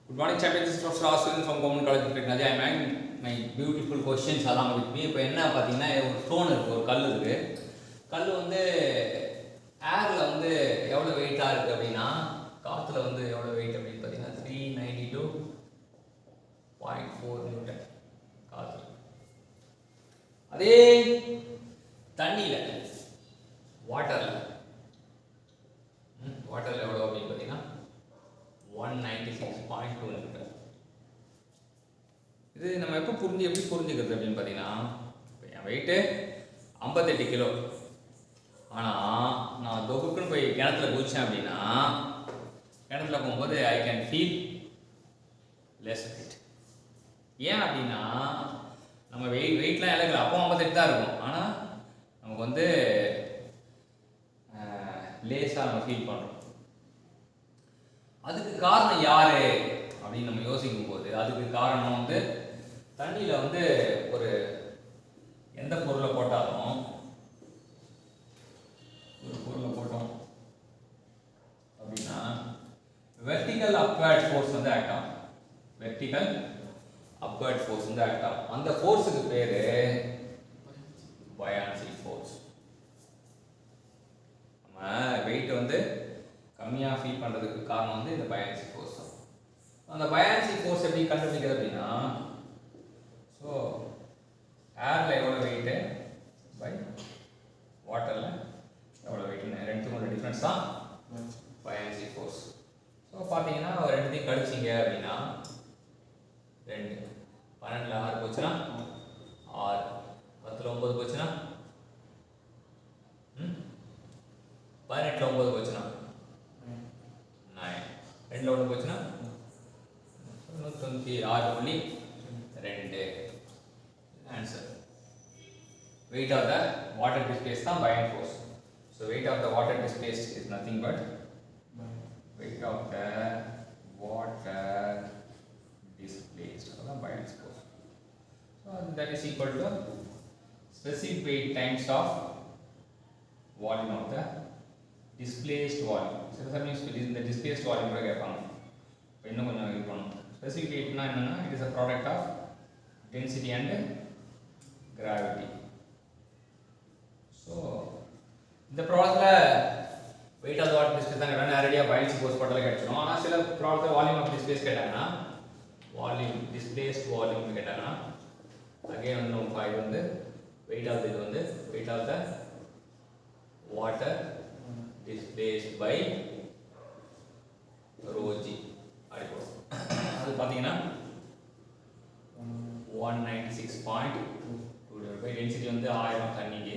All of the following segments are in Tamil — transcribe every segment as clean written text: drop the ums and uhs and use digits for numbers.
Good morning, champions. This is Professor Austin from Government College of Technology. I am having my beautiful questions along with me. இப்போ என்ன பார்த்தீங்கன்னா ஒரு ஸ்டோன் இருக்குது, ஒரு கல் இருக்குது. கல் வந்து ஏரில் வந்து எவ்வளோ வெயிட்டாக இருக்குது அப்படின்னா, காற்றுல வந்து எவ்வளோ வெயிட் அப்படின்னு பார்த்தீங்கன்னா 392.4 நியூட்டன் காற்று. அதே தண்ணியில் வாட்டரில் எவ்வளோ அப்படின்னு பார்த்தீங்கன்னா 196.2 நியூட்டன். இது நம்ம எப்படி புரிஞ்சுக்கிறது அப்படின்னு பார்த்தீங்கன்னா, இப்போ என் வெயிட்டு 58 கிலோ. ஆனால் நான் தொகுக்குன்னு போய் கிணத்துல குதிச்சேன் அப்படின்னா, கிணத்துல போகும்போது I can feel less weight. ஏன் அப்படின்னா நம்ம வெயிட்லாம் இழக்கல, அப்போ 58 தான் இருக்கும். ஆனால் நமக்கு வந்து லேஸாக நம்ம ஃபீல் பண்ணுறோம். அதுக்கு காரணம் யாரு அப்படின்னு நம்ம யோசிக்கும் போது, அதுக்கு காரணம் வந்து தண்ணியில் வந்து ஒரு எந்த பொருளை போட்டாலும், ஒரு பொருளை போட்டோம் அப்படின்னா வெர்டிக்கல் அப்வர்ட் ஃபோர்ஸ் வந்து ஆக்ட் ஆகும். வெர்டிக்கல் அப்வர்ட் ஃபோர்ஸ் வந்து ஆக்ட் ஆகும். அந்த ஃபோர்ஸுக்கு பேரு பயான்சி ஃபோர்ஸ். நம்ம வெயிட் வந்து கம்மியாக ஃபீல் பண்ணுறதுக்கு காரணம் வந்து இந்த பயான்சி ஃபோர்ஸ் தான். அந்த பயான்சி ஃபோர்ஸ் எப்படி கண்டுபிடிக்கிறது அப்படின்னா, ஸோ ஏரில் எவ்வளோ வெயிட்டு பை வாட்டரில் எவ்வளோ வெயிட்டுன்னு ரெண்டுக்கும் ஒரு டிஃப்ரென்ஸ் தான் பயான்சி ஃபோர்ஸ். ஸோ பார்த்தீங்கன்னா ரெண்டுத்தையும் கழிச்சிங்க அப்படின்னா 2, 12ல் 6 போச்சுன்னா 6, 10ல் 9 போச்சுன்னா 18ல் 9 போச்சுன்னா 9, 2ல் 1 போச்சுன்னா 96.2. Answer. Weight of the water displaced தான் buoyant force. So weight of the water displaced is nothing but weight of the water displaced, அதான் buoyant force. So that is equal to specific weight times of volume of the displaced volume. சில சமயம் இந்த displaced volume கூட கேட்பாங்க. இப்போ இன்னும் கொஞ்சம் இது பண்ணணும். Specific weightனா என்னன்னா, it is a product of density and gravity. So இந்த ப்ராப்ளத்தில் weight of the water displaced தான் கேட்டால் நேரடியாக buoyancy force போட்டாலே கிடைச்சிடும். ஆனால் சில ப்ராப்ளத்தில் வால்யூம் ஆஃப் டிஸ்பிளேஸ் கேட்டாங்கன்னா, வால்யூம் டிஸ்பிளேஸ்ட் வால்யூம் கேட்டாங்கன்னா அகைன் வந்து நம்ம இது வந்து weight of இது வந்து weight of the water displaced by rho g அப்படி போடும். அது பார்த்தீங்கன்னா 196.2 பை டென்சிட்டி வந்து 1000 தண்ணிக்கு,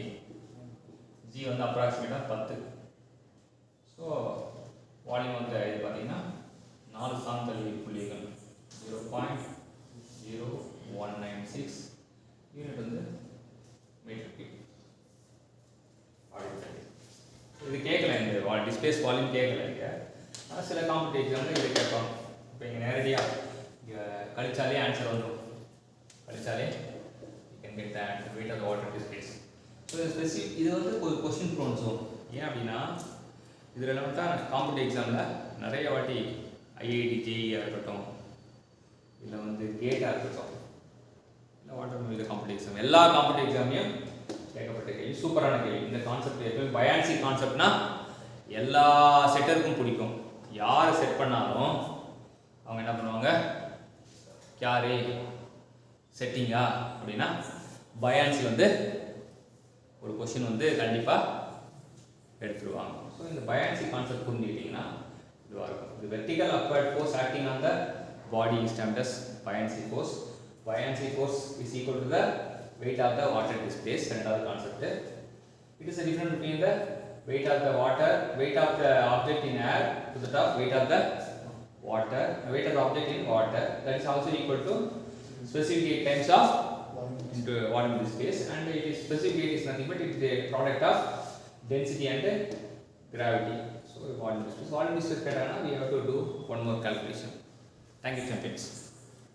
g வந்து அப்ராக்சிமேட்டாக 10. ஸோ வால்யூம் வந்து இது பார்த்தீங்கன்னா 4 சாந்தளி புள்ளிகள் 0.0196 யூனிட் வந்து மீட்டர் கியூப். இது கேட்கல, இந்த டிஸ்பிளேஸ் வால்யூம் கேட்கல இங்கே. ஆனால் சில காம்படிட்டிவ் எக்ஸாமில் இது கேட்பாங்க. இப்போ இங்கே நேரடியாக இங்கே கழிச்சாலே ஆன்சர் வந்துடும். கழிச்சாலே you can get the answer weight of the water displaced. So specific இது வந்து ஒரு கொஸ்டின் ப்ரோன் ஜோன். ஏன் அப்படின்னா இதில் தான் காம்படிட்டிவ் எக்ஸாமில் நிறைய வாட்டி ஐஐடி ஜேஇஆ இருக்கட்டும், இல்லை வந்து கேட்டாக இருக்கட்டும், இல்லை வாட்டர் இது காம்படிட்டிவ் எக்ஸாம், எல்லா காம்படிட்டிவ் எக்ஸாமையும் கேட்கப்பட்ட கேள்வி. சூப்பரான கேள்வி. இந்த கான்செப்ட் எப்பவுமே பயான்சி கான்செப்ட்னா எல்லா செட்டருக்கும் பிடிக்கும். யார் செட் பண்ணாலும் அவங்க என்ன பண்ணுவாங்க, யாரு செட்டிங்கா அப்படின்னா பயான்சி வந்து ஒரு கொஷின் வந்து கண்டிப்பாக எடுத்துருவாங்க. ஸோ இந்த பயான்சி கான்செப்ட் புரிஞ்சுக்கிட்டிங்கன்னா இதுவாக இருக்கும். இது vertical upward force acting on the body is termed as buoyancy force. Buoyancy force is equal to the weight of the water displaced. ரெண்டாவது concept. It is a difference between the weight of the water, weight of the object in air to the top, weight of the water, weight of the object in water, that is also equal to specific weight times of into volume displaced, and it is specific weight is nothing but it is a product of density and gravity. So volume displaced கேட்டாங்கன்னா we have to do one more calculation. Thank you, champions.